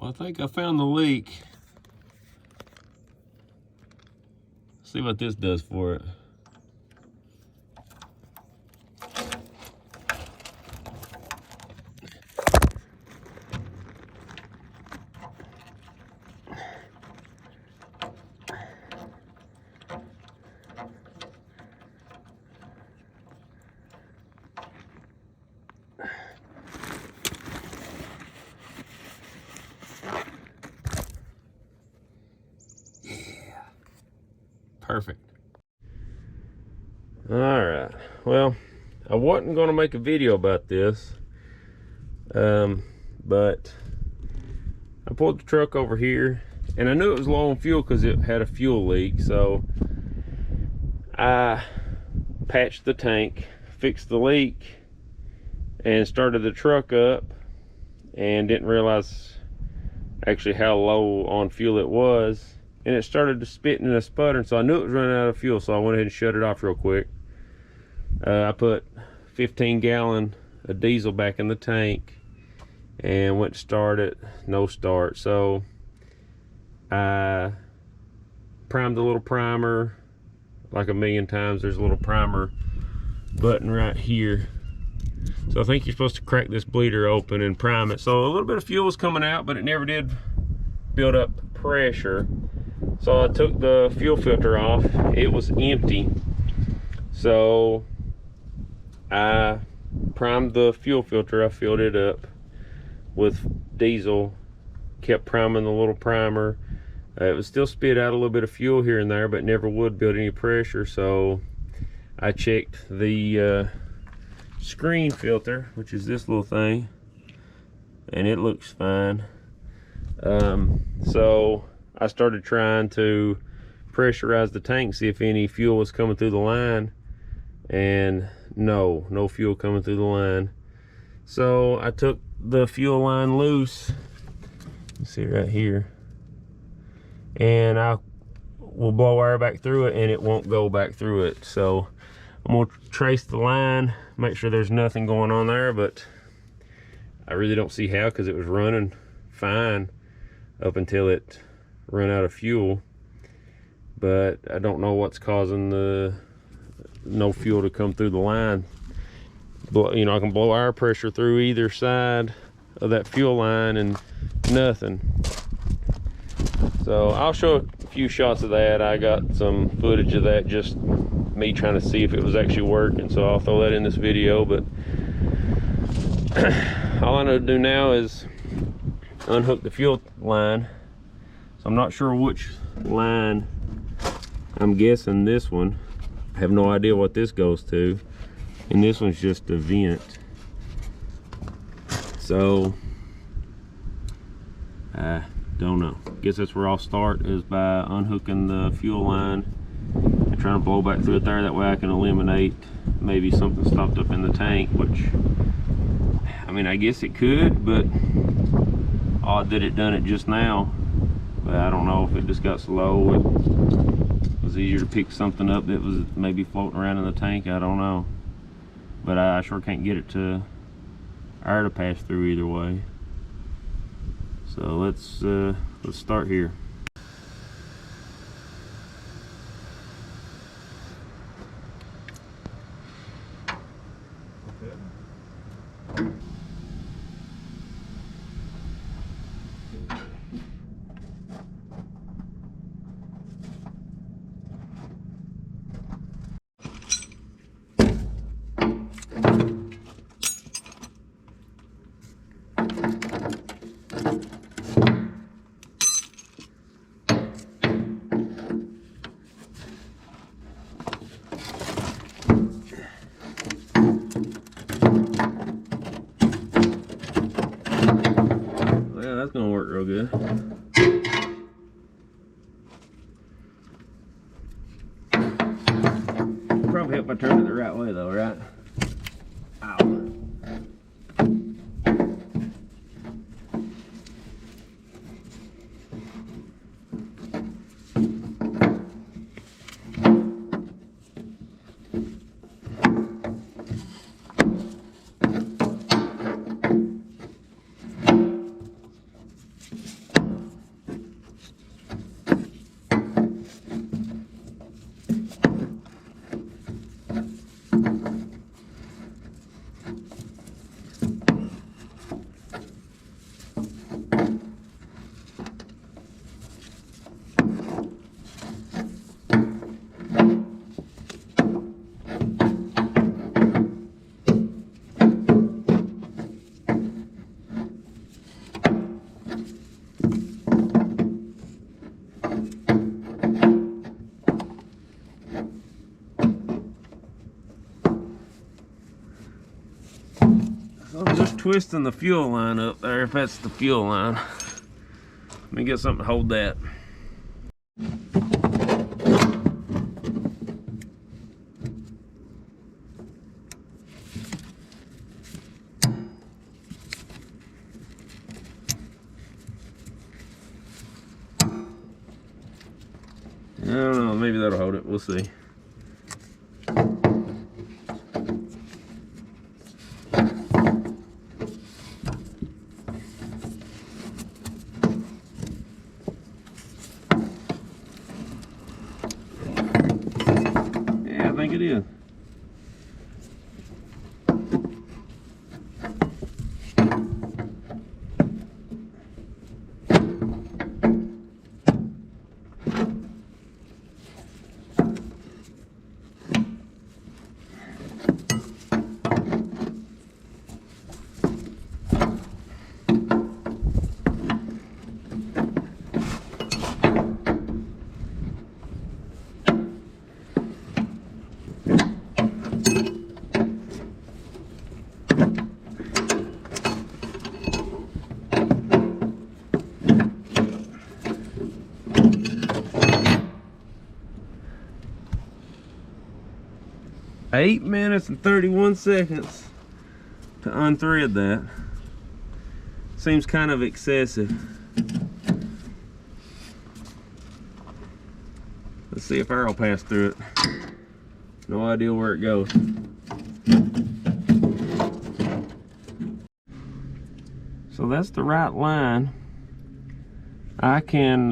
Well, I think I found the leak. See what this does for it. Perfect. All right. Well, I wasn't going to make a video about this, but I pulled the truck over here, and I knew it was low on fuel because it had a fuel leak. So I patched the tank, fixed the leak, and started the truck up, and didn't realize actually how low on fuel it was. And it started to spitting and sputtering, so I knew it was running out of fuel, so I went ahead and shut it off real quick. I put 15 gallon of diesel back in the tank and went to start it, no start. So I primed the little primer like a million times. There's a little primer button right here. So I think you're supposed to crack this bleeder open and prime it. So a little bit of fuel was coming out, but it never did build up pressure. So I took the fuel filter off. It was empty. So I primed the fuel filter. I filled it up with diesel, kept priming the little primer. It would still spit out a little bit of fuel here and there, but never would build any pressure. So I checked the screen filter, which is this little thing, and it looks fine. So I started trying to pressurize the tank, see if any fuel was coming through the line, and no fuel coming through the line. So I took the fuel line loose, you see right here, and I will blow air back through it and it won't go back through it. So I'm gonna trace the line, make sure there's nothing going on there, but I really don't see how, because it was running fine up until it run out of fuel. But I don't know what's causing the no fuel to come through the line. You know, I can blow air pressure through either side of that fuel line and nothing. So I'll show a few shots of that. I got some footage of that, just me trying to see if it was actually working, so I'll throw that in this video. But all I know to do now is unhook the fuel line. So I'm not sure which line. I'm guessing this one. I have no idea what this goes to, and this one's just a vent. So I don't know. Guess that's where I'll start, is by unhooking the fuel line and trying to blow back through it there. That way I can eliminate maybe something stopped up in the tank, which, I mean, I guess it could, but odd that it done it just now. But I don't know if it just got slow. It was easier to pick something up that was maybe floating around in the tank. I don't know. But I sure can't get it to air to pass through either way. So let's start here. That's gonna work real good. Probably help I turn it the right way though, right? Ow. twisting the fuel line up there, if that's the fuel line. Let me get something to hold that. I don't know, maybe that'll hold it, we'll see. Yeah, I think it is. Eight minutes and 31 seconds to unthread that. Seems kind of excessive. Let's see if air will pass through it. No idea where it goes. So that's the right line. I can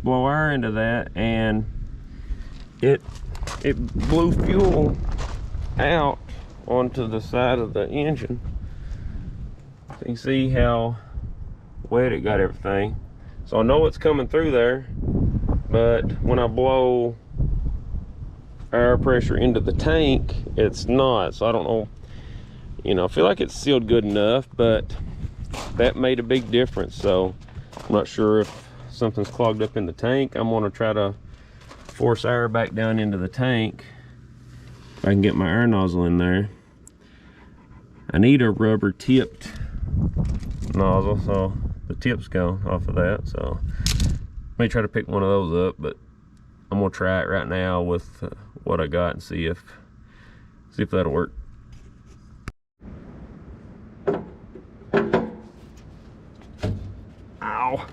blow air into that, and it blew fuel out onto the side of the engine. So you can see how wet it got everything. So I know it's coming through there, but when I blow air pressure into the tank, it's not. So I don't know, you know, I feel like it's sealed good enough, but that made a big difference. So I'm not sure if something's clogged up in the tank. I'm gonna try to force air back down into the tank if I can get my air nozzle in there. I need a rubber tipped nozzle, so the tip's gone off of that. So I may try to pick one of those up, but I'm gonna try it right now with what I got and see if that'll work. Ow.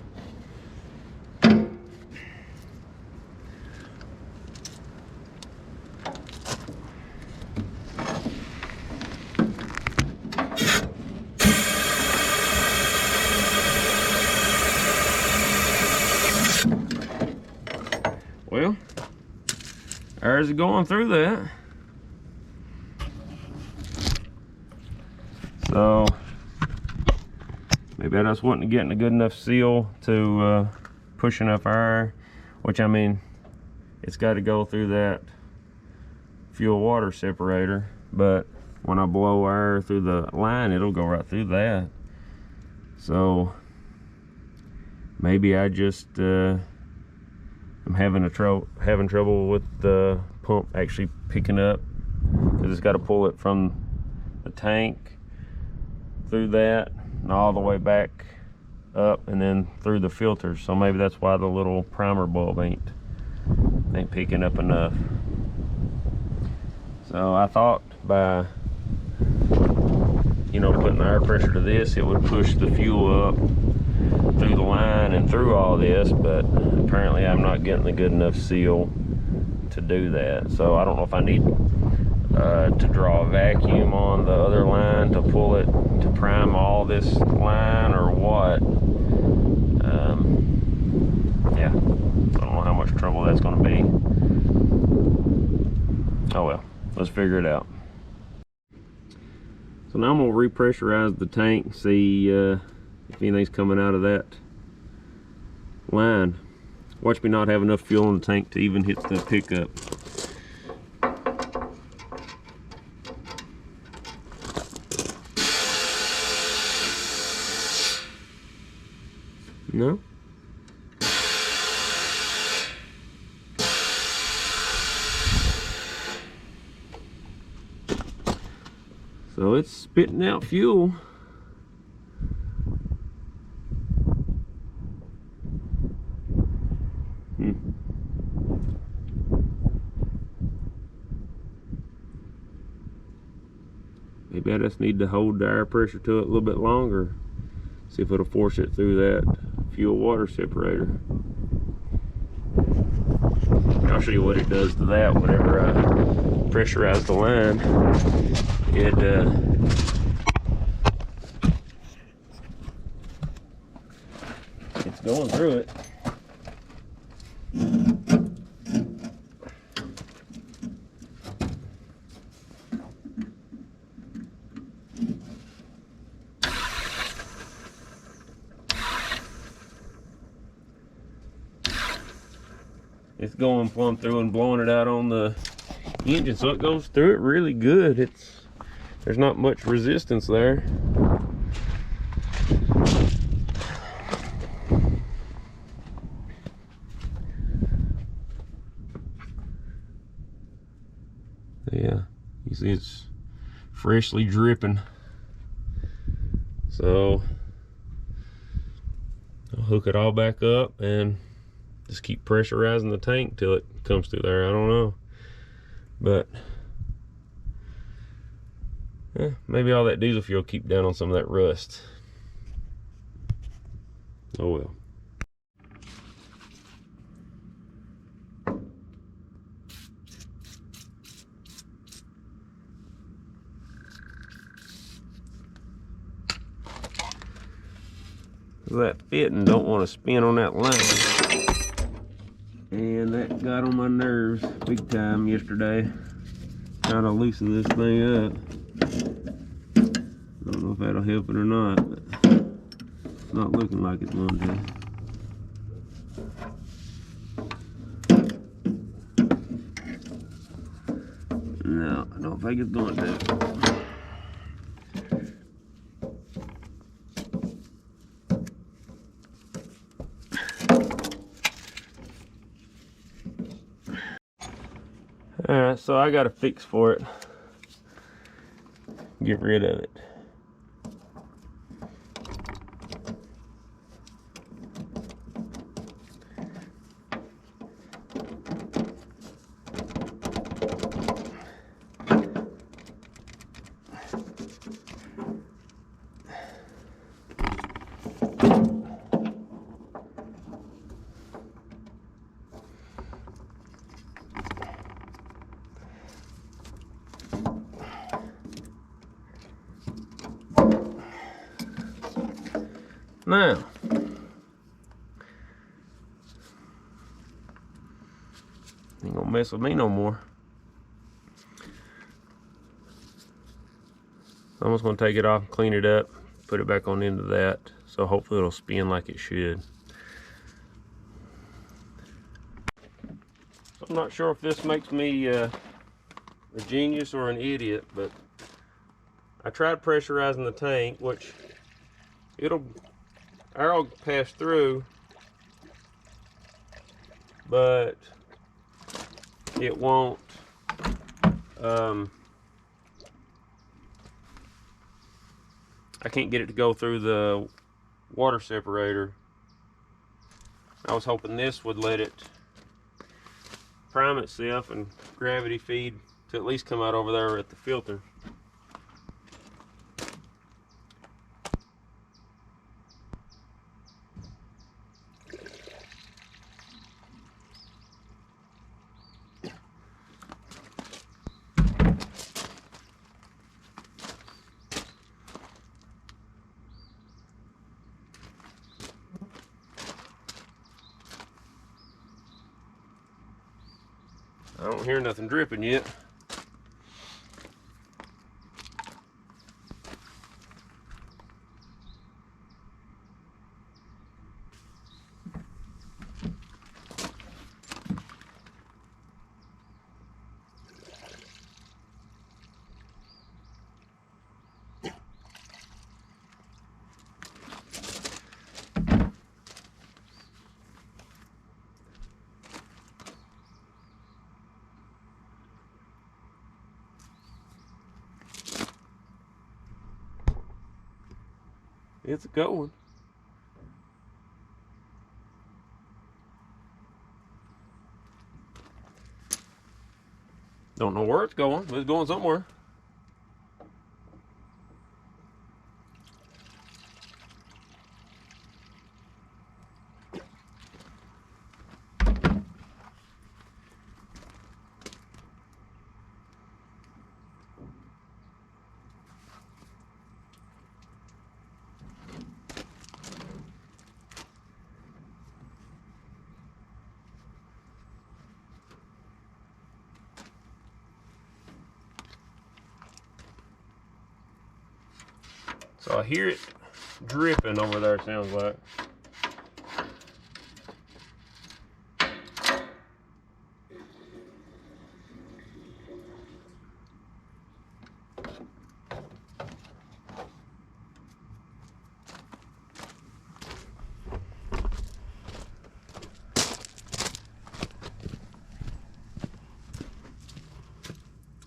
Well, air's going through that. So maybe I just wasn't getting a good enough seal to push enough air, which, I mean, it's got to go through that fuel water separator, but when I blow air through the line, it'll go right through that. So maybe I just I'm having trouble with the pump actually picking up, because it's got to pull it from the tank through that and all the way back up and then through the filters. So maybe that's why the little primer bulb ain't picking up enough. So I thought by, you know, putting the air pressure to this, it would push the fuel up through the line and through all this, but apparently I'm not getting a good enough seal to do that. So I don't know if I need to draw a vacuum on the other line to pull it, to prime all this line, or what. Yeah, I don't know how much trouble that's going to be. Oh well, let's figure it out. So now I'm going to repressurize the tank, see if anything's coming out of that line. Watch me not have enough fuel in the tank to even hit the pickup. No? So it's spitting out fuel. Maybe I just need to hold the air pressure to it a little bit longer. See if it'll force it through that fuel water separator. I'll show you what it does to that whenever I pressurize the line. It's going through it. It's going plumb through and blowing it out on the engine, so it goes through it really good. There's not much resistance there. Yeah, you see it's freshly dripping. So I'll hook it all back up and just keep pressurizing the tank till it comes through there. I don't know, but maybe all that diesel fuel keep down on some of that rust. Oh well. That fitting don't want to spin on that line, and that got on my nerves big time yesterday, trying to loosen this thing up. I don't know if that'll help it or not, but it's not looking like it's going to. No, I don't think it's going to. Alright, so I got a fix for it. Get rid of it. Now, ain't gonna mess with me no more. I'm just gonna take it off, clean it up, put it back on into that, so hopefully it'll spin like it should. So I'm not sure if this makes me a genius or an idiot, but I tried pressurizing the tank, which air will pass through, but it won't I can't get it to go through the water separator. I was hoping this would let it prime itself and gravity feed to at least come out over there at the filter. I don't hear nothing dripping yet. It's going. Don't know where it's going, but it's going somewhere. So I hear it dripping over there, it sounds like.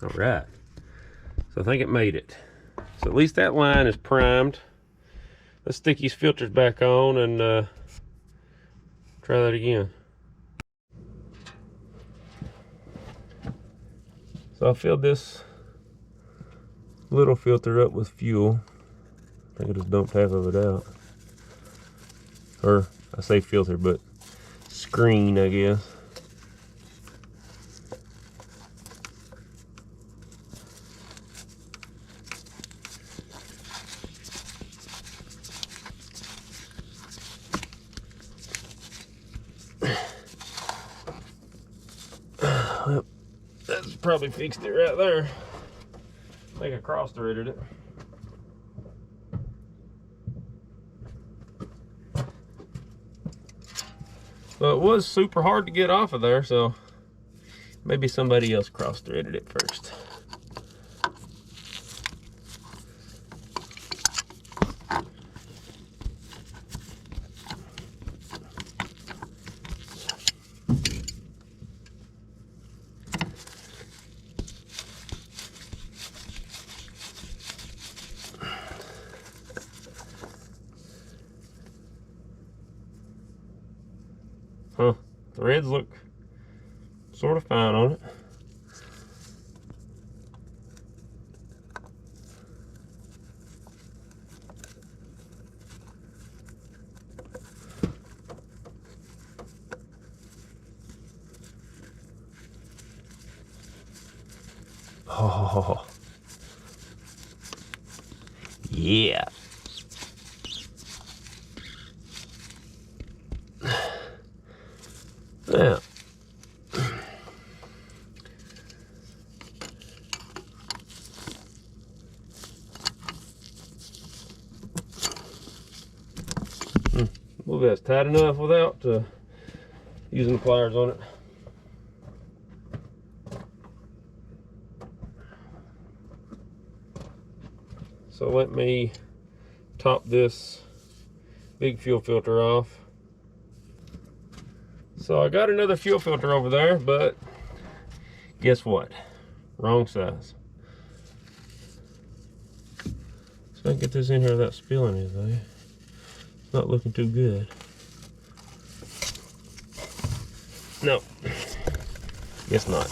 All right, so I think it made it. So at least that line is primed. Let's stick these filters back on and try that again. So I filled this little filter up with fuel. I think I just dumped half of it out. Or I say filter, but screen, I guess. Well, that's probably fixed it right there. I think I cross-threaded it. Well, it was super hard to get off of there, so maybe somebody else cross-threaded it first. Huh, threads look sort of fine on it. Oh, yeah. Now, well, that's tight enough without using pliers on it. So let me top this big fuel filter off. So I got another fuel filter over there, but guess what? Wrong size. So I can get this in here without spilling anything. It's not looking too good. No, guess not.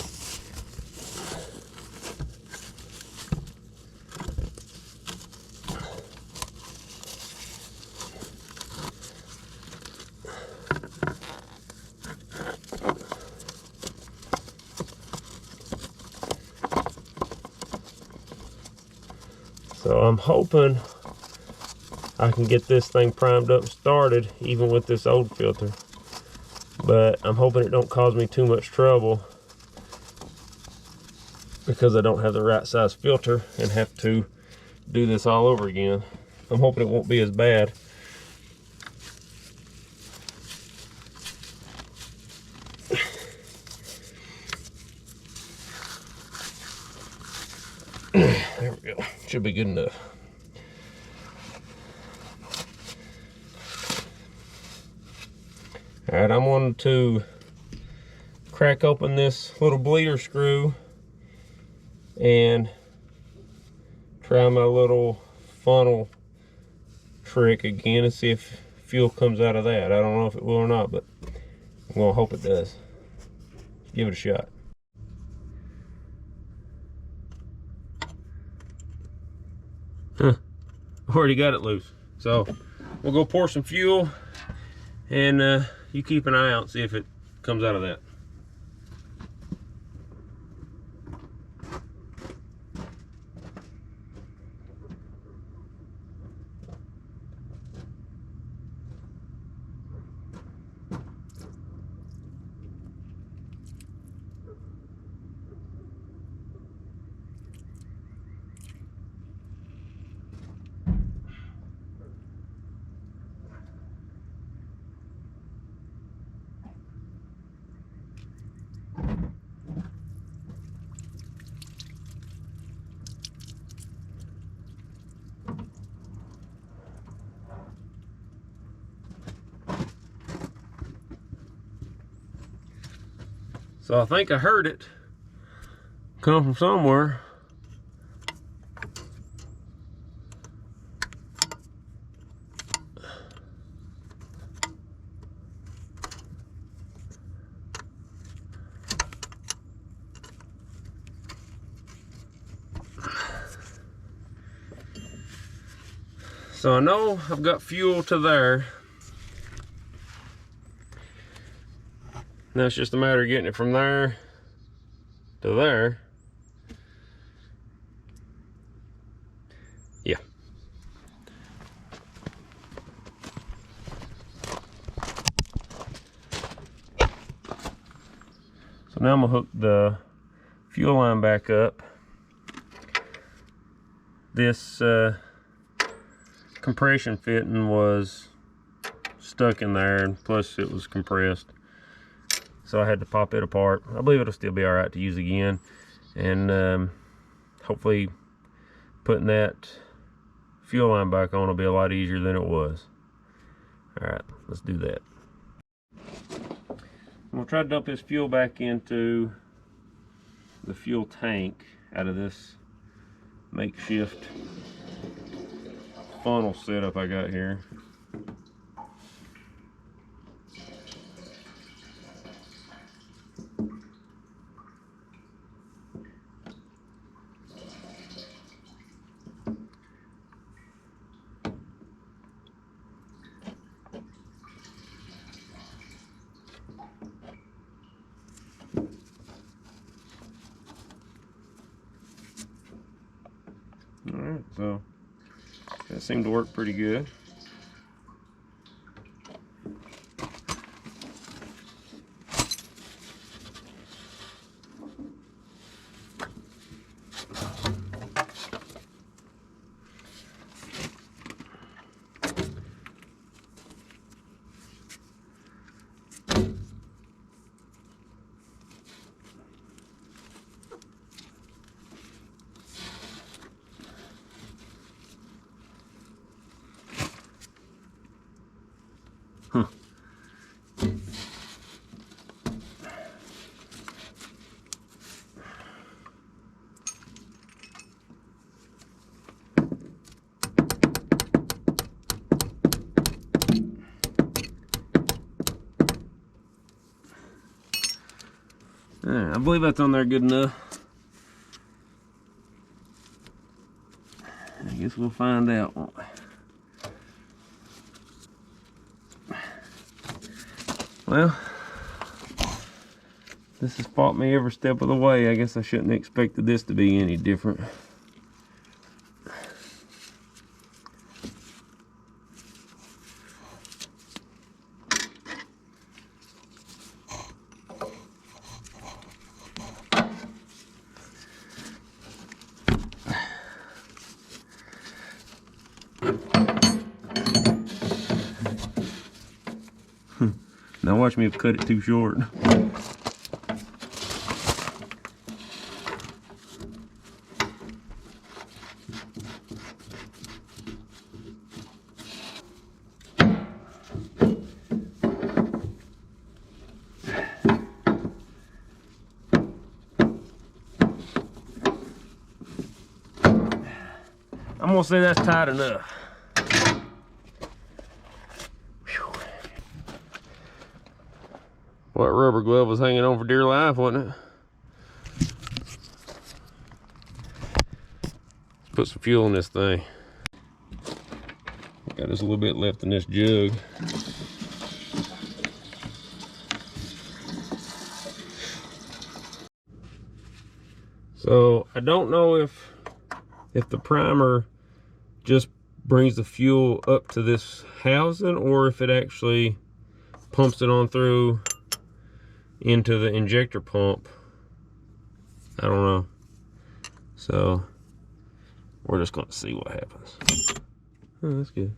So I'm hoping I can get this thing primed up and started even with this old filter. But I'm hoping it don't cause me too much trouble because I don't have the right size filter and have to do this all over again. I'm hoping it won't be as bad. There we go. Should be good enough. All right, I'm going to crack open this little bleeder screw and try my little funnel trick again and see if fuel comes out of that. I don't know if it will or not, but I'm gonna hope it does. Give it a shot. Huh, already got it loose. So we'll go pour some fuel, and you keep an eye out and see if it comes out of that. So I think I heard it come from somewhere. So I know I've got fuel to there. Now it's just a matter of getting it from there to there. Yeah. So now I'm gonna hook the fuel line back up. This compression fitting was stuck in there, and plus it was compressed. So I had to pop it apart. I believe it'll still be all right to use again. And hopefully putting that fuel line back on will be a lot easier than it was. All right, let's do that. I'm gonna try to dump this fuel back into the fuel tank out of this makeshift funnel setup I got here. Alright, so that seemed to work pretty good. I believe that's on there good enough. I guess we'll find out, won't we? Well, this has fought me every step of the way. I guess I shouldn't have expected this to be any different. Now watch me cut it too short. I'm gonna say that's tight enough. What rubber glove was hanging on for dear life, wasn't it? Let's put some fuel in this thing. Got just a little bit left in this jug. So I don't know if the primer just brings the fuel up to this housing or if it actually pumps it on through into the injector pump. I don't know. So we're just going to see what happens. Oh, that's good.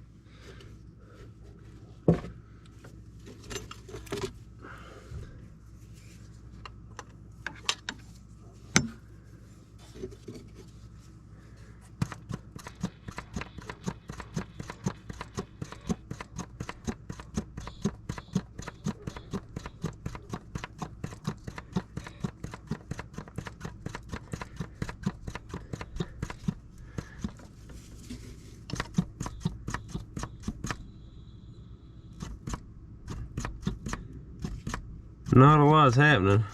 Not a lot's happening.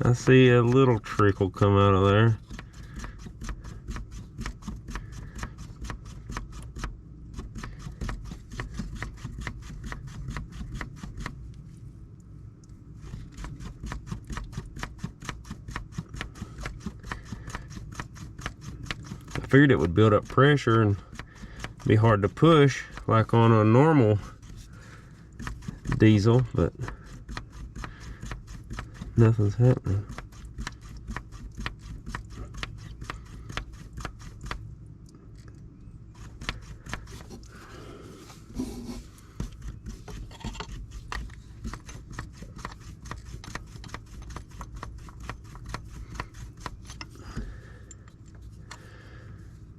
I see a little trickle come out of there. I figured it would build up pressure and be hard to push like on a normal diesel, but nothing's happening.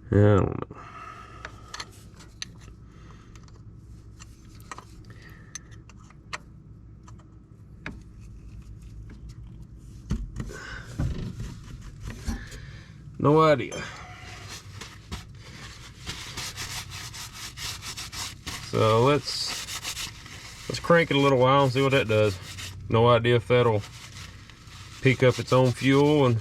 I don't know. No idea. So let's crank it a little while and see what that does. No idea if that'll pick up its own fuel and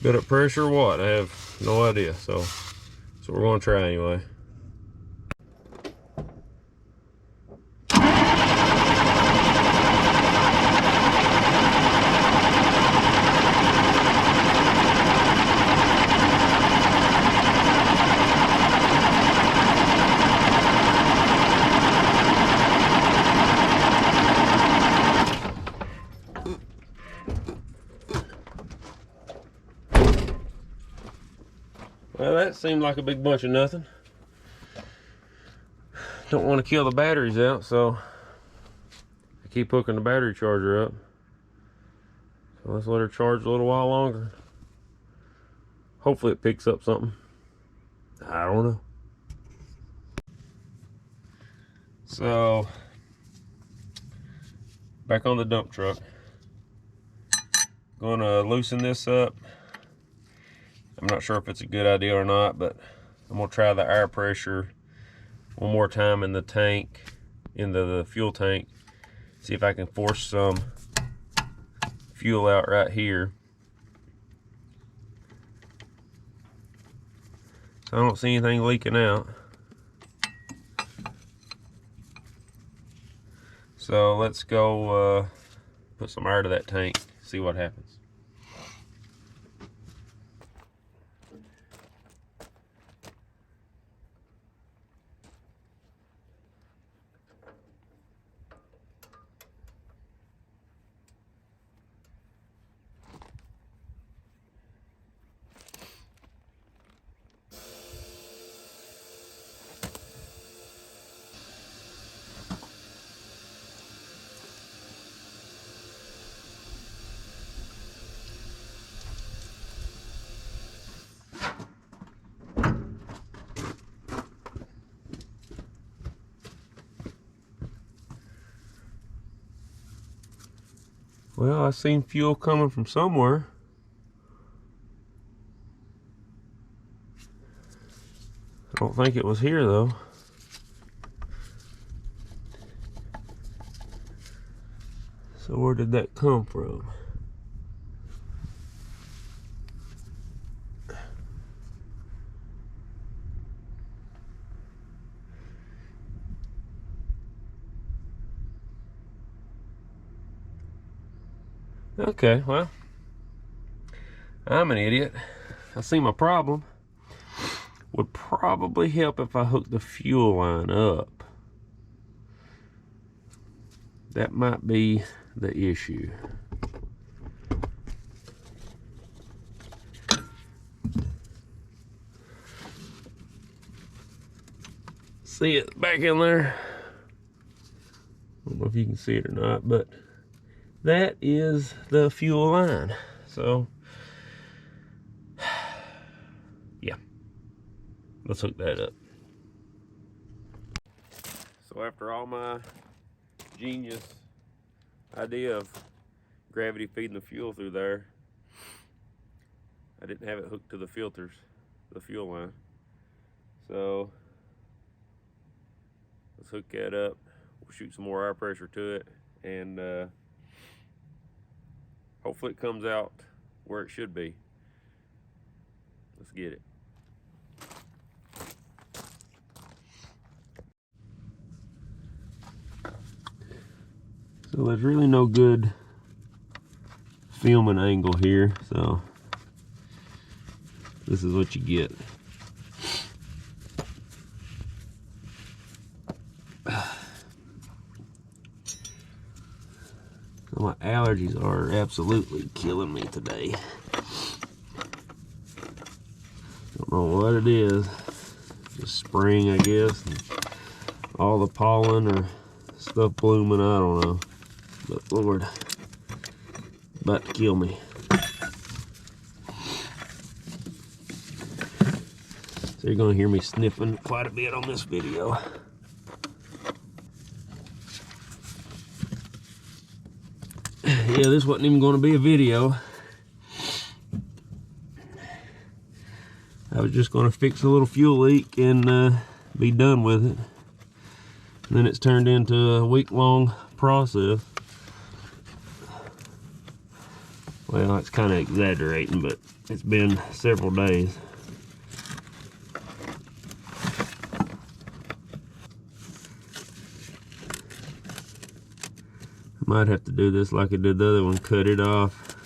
build up pressure or what. I have no idea. So that's what we're going to try anyway. Well, that seemed like a big bunch of nothing. Don't want to kill the batteries out, so I keep hooking the battery charger up. So let's let her charge a little while longer. Hopefully it picks up something. I don't know. So, back on the dump truck. Gonna loosen this up. I'm not sure if it's a good idea or not, but I'm gonna try the air pressure one more time in the tank, in the fuel tank. See if I can force some fuel out right here. So I don't see anything leaking out. So let's go put some air to that tank, see what happens. Well, I seen fuel coming from somewhere. I don't think it was here though. So where did that come from? Okay, well, I'm an idiot. I see my problem. Would probably help if I hooked the fuel line up. That might be the issue. See it back in there? I don't know if you can see it or not, but that is the fuel line. So, yeah, let's hook that up. So after all my genius idea of gravity feeding the fuel through there, I didn't have it hooked to the filters, the fuel line. So let's hook that up. We'll shoot some more air pressure to it, and hopefully it comes out where it should be. Let's get it. So there's really no good filming angle here, so this is what you get. So my allergies are absolutely killing me today. Don't know what it is. Just spring, I guess. And all the pollen or stuff blooming, I don't know. But Lord, about to kill me. So you're gonna hear me sniffing quite a bit on this video. Yeah, this wasn't even gonna be a video. I was just gonna fix a little fuel leak and be done with it. And then it's turned into a week-long process. Well, it's kind of exaggerating, but it's been several days. I might have to do this like I did the other one, cut it off.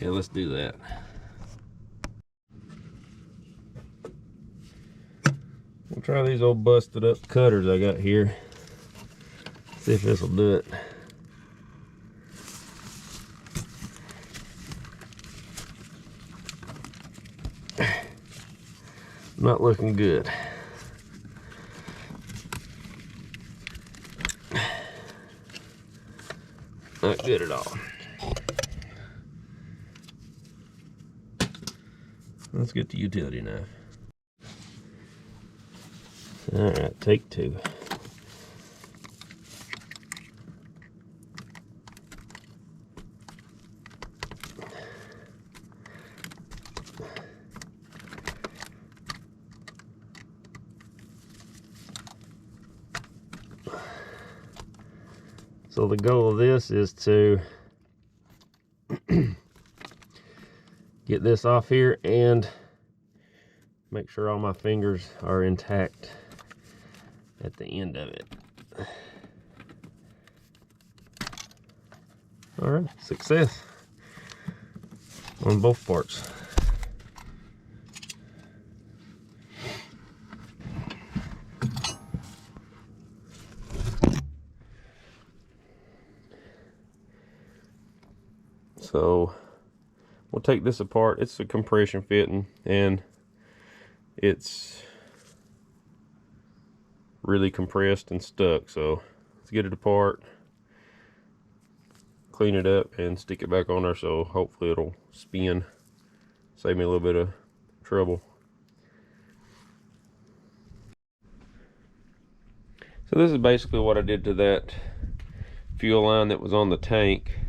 Yeah, let's do that. We'll try these old busted up cutters I got here. See if this will do it. Not looking good. Not good at all. Let's get the utility knife. All right, take two. So the goal of this is to get this off here and make sure all my fingers are intact at the end of it. All right, success on both parts. So we'll take this apart. It's a compression fitting and it's really compressed and stuck. So let's get it apart, clean it up, and stick it back on there. So hopefully it'll spin, save me a little bit of trouble. So this is basically what I did to that fuel line that was on the tank.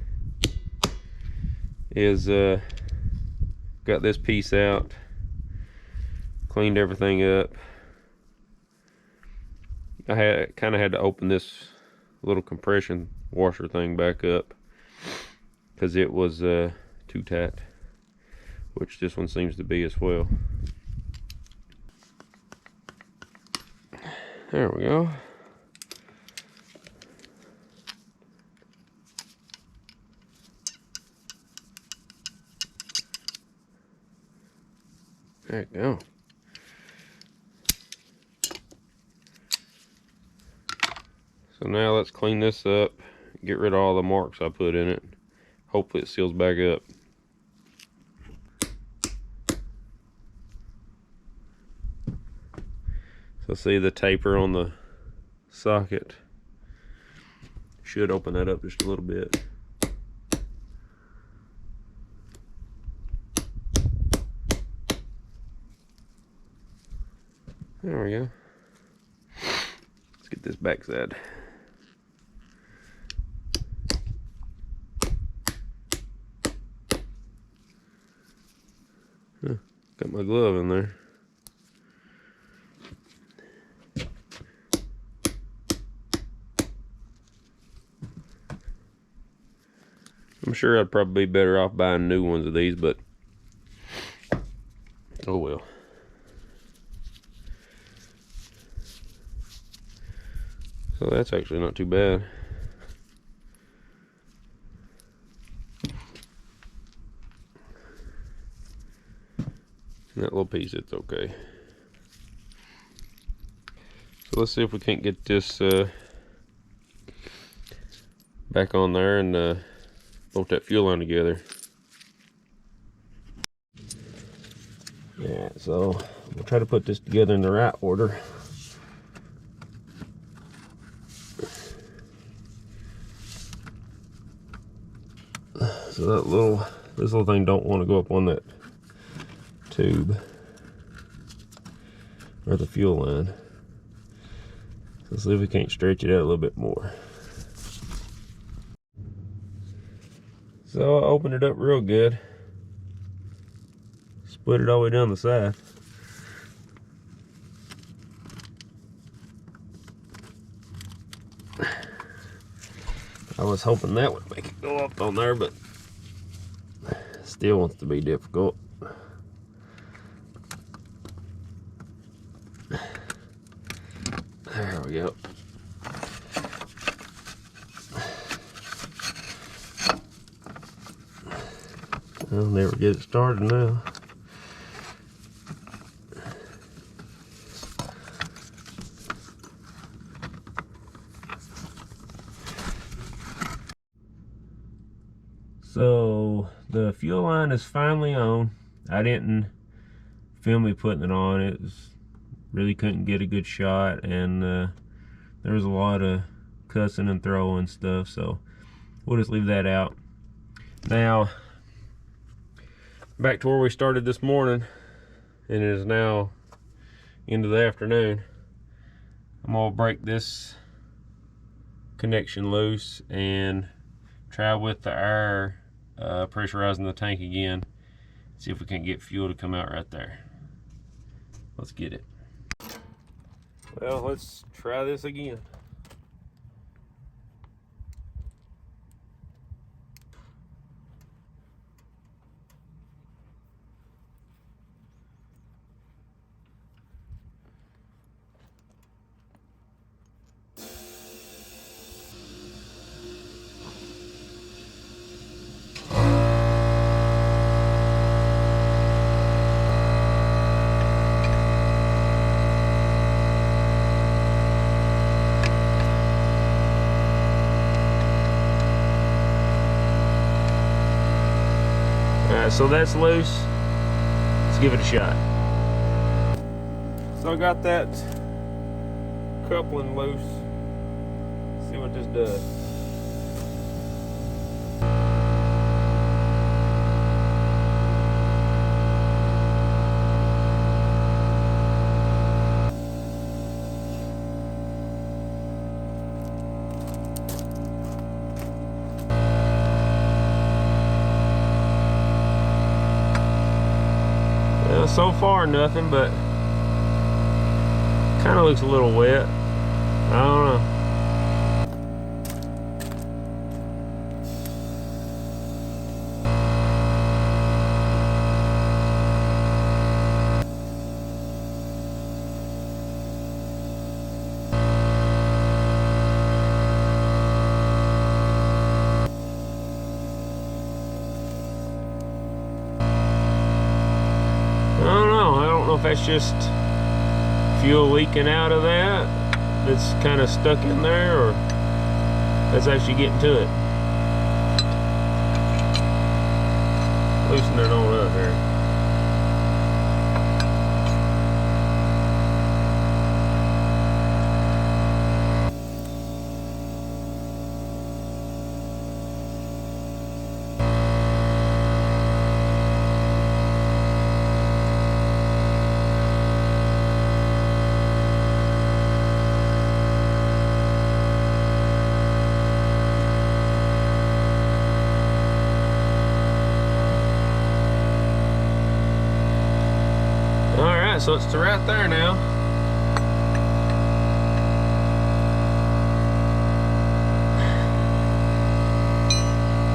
Is got this piece out, cleaned everything up, I kind of had to open this little compression washer thing back up because it was too tight, which this one seems to be as well. There we go. There you go. So now let's clean this up, get rid of all the marks I put in it. Hopefully it seals back up. So see the taper on the socket? Should open that up just a little bit. There we go. Let's get this back side. Got my glove in there. I'm sure I'd probably be better off buying new ones of these, but oh well. So that's actually not too bad. That little piece, it's okay. So let's see if we can't get this back on there and bolt that fuel line together. Yeah, so we'll try to put this together in the right order. So this little thing don't want to go up on that tube or the fuel line. So let's see if we can't stretch it out a little bit more. So I opened it up real good, split it all the way down the side. I was hoping that would make it go up on there, but still wants to be difficult. There we go. I'll never get it started now. So the fuel line is finally on. I didn't film me putting it on. It was really couldn't get a good shot, and there was a lot of cussing and throwing stuff, so we'll just leave that out. Now back to where we started this morning, and it is now into the afternoon. I'm gonna break this connection loose and try with the air pressurizing the tank again, see if we can get fuel to come out right there. Let's get it. Well, let's try this again. So that's loose. Let's give it a shot. So I got that coupling loose. Let's see what this does. So far nothing, but kind of looks a little wet. I don't know. I don't know if that's just fuel leaking out of that that's kind of stuck in there, or that's actually getting to it. Loosen it on up here. So it's to right there now.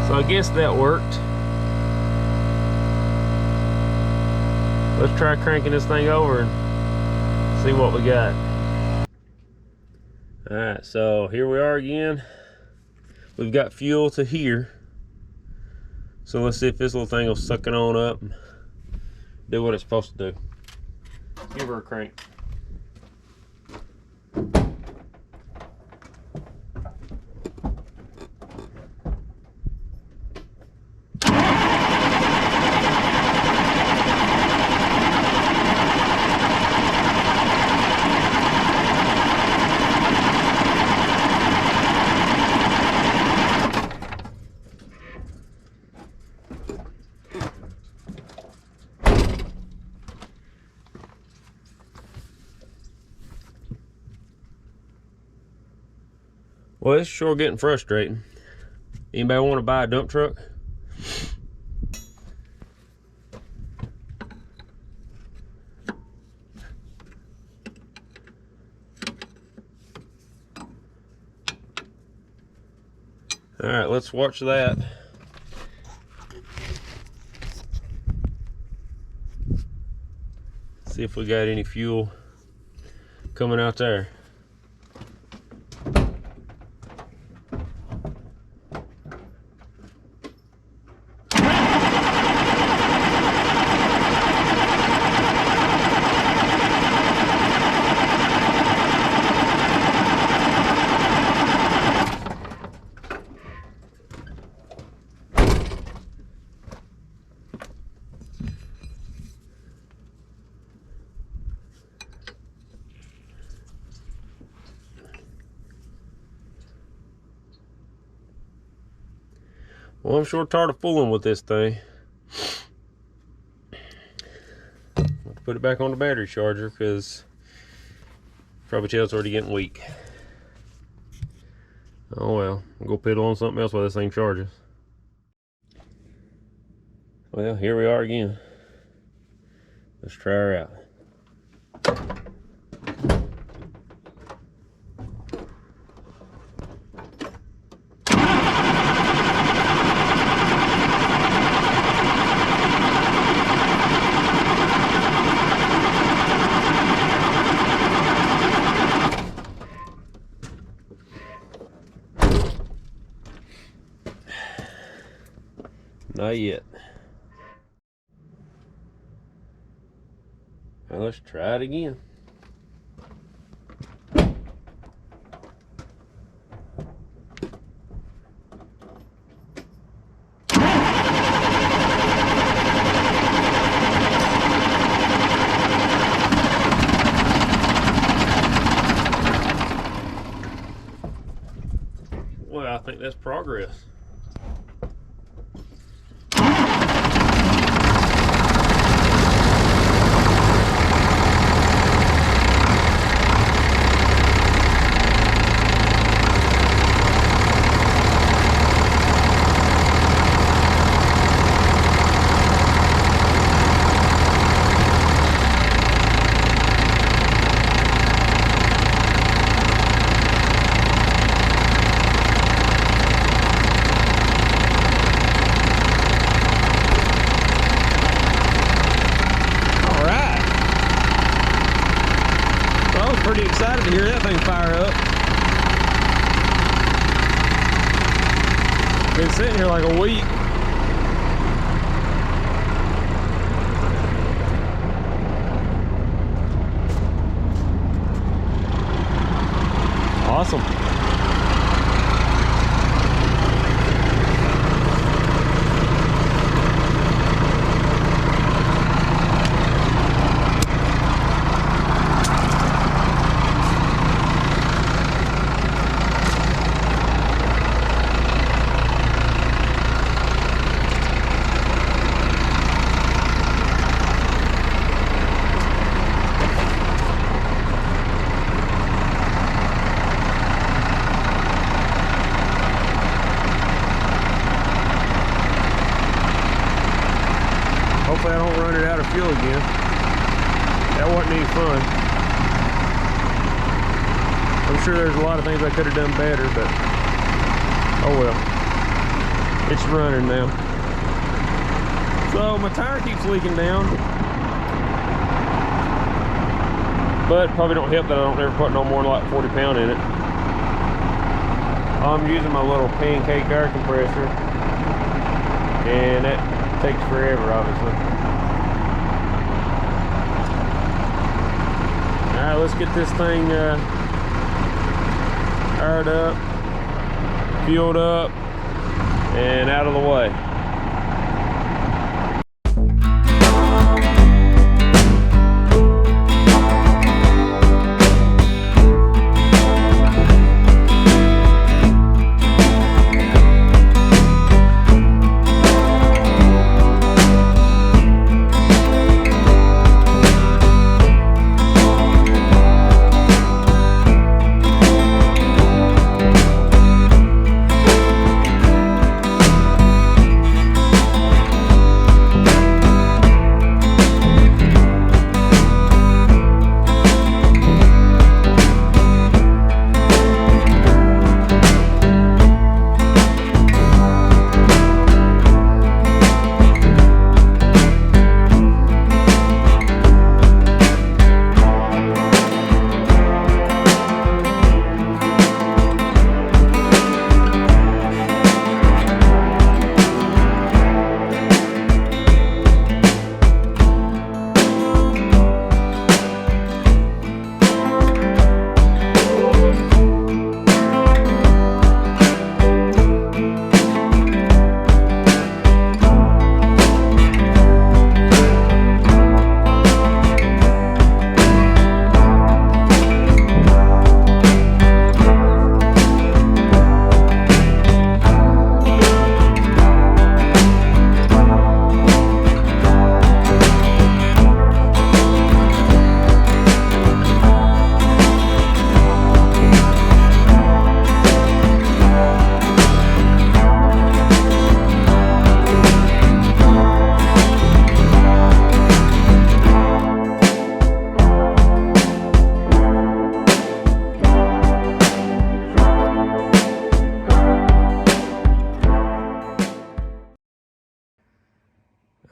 So I guess that worked. Let's try cranking this thing over and see what we got. Alright, so here we are again. We've got fuel to here. So let's see if this little thing will suck it on up and do what it's supposed to do. Give her a crank. Well, it's sure getting frustrating. Anybody want to buy a dump truck? All right, let's watch that. See if we got any fuel coming out there. Well, I'm sure tired of fooling with this thing. I'll put it back on the battery charger because probably tell it's already getting weak. Oh well, I'll go piddle on something else while this thing charges. Well, here we are again. Let's try her out. Not yet. Now let's try it again. Well, I think that's progress. excited to hear that thing fire up. Been sitting here like a week. Awesome. Hopefully I don't run it out of fuel again. That wasn't any fun. I'm sure there's a lot of things I could have done better, but oh well. It's running now. So my tire keeps leaking down. But probably don't help that I don't ever put no more than like 40 pounds in it. I'm using my little pancake air compressor. And that takes forever, obviously. Alright, let's get this thing aired up, fueled up, and out of the way.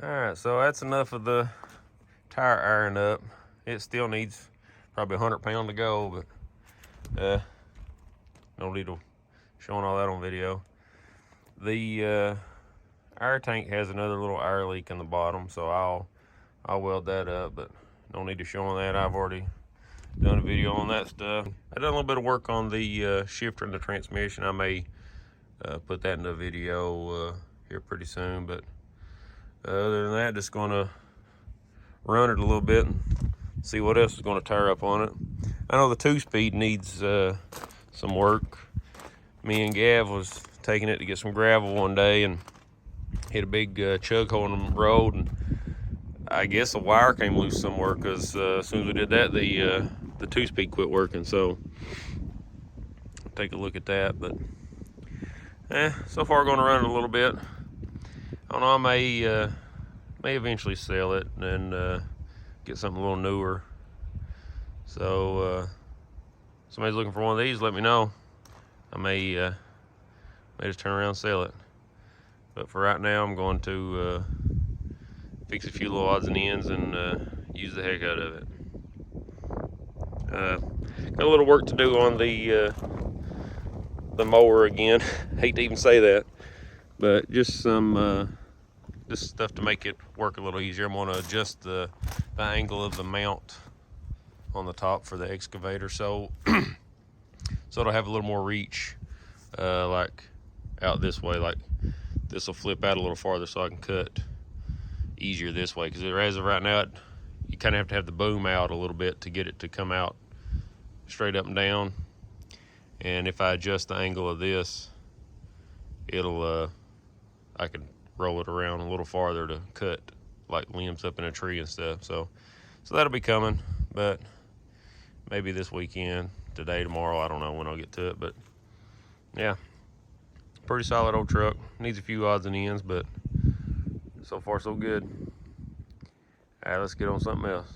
Alright, so that's enough of the tire iron up. It still needs probably 100 pounds to go, but no need to showing all that on video. The air tank has another little air leak in the bottom, so I'll weld that up, but no need to show on that. I've already done a video on that stuff. I done a little bit of work on the shifter and the transmission. I may put that in a video here pretty soon, but other than that, just gonna run it a little bit and see what else is gonna tear up on it. I know the 2-speed needs some work. Me and Gav was taking it to get some gravel one day and hit a big chug hole in the road, and I guess the wire came loose somewhere, because as soon as we did that, the 2-speed quit working. So take a look at that. But so far gonna run it a little bit. I don't know, I may eventually sell it and get something a little newer. So somebody's looking for one of these, let me know. I may just turn around and sell it. But for right now, I'm going to fix a few little odds and ends and use the heck out of it. Got a little work to do on the mower again. Hate to even say that, but just some just stuff to make it work a little easier. I'm going to adjust the angle of the mount on the top for the excavator, so so it'll have a little more reach, like out this way. Like this will flip out a little farther, so I can cut easier this way. Because as of right now, you kind of have to have the boom out a little bit to get it to come out straight up and down. And if I adjust the angle of this, it'll I can roll it around a little farther to cut like limbs up in a tree and stuff. So that'll be coming, but maybe this weekend, today, tomorrow, I don't know when I'll get to it. But yeah, pretty solid old truck. Needs a few odds and ends, but so far so good. All right, let's get on something else.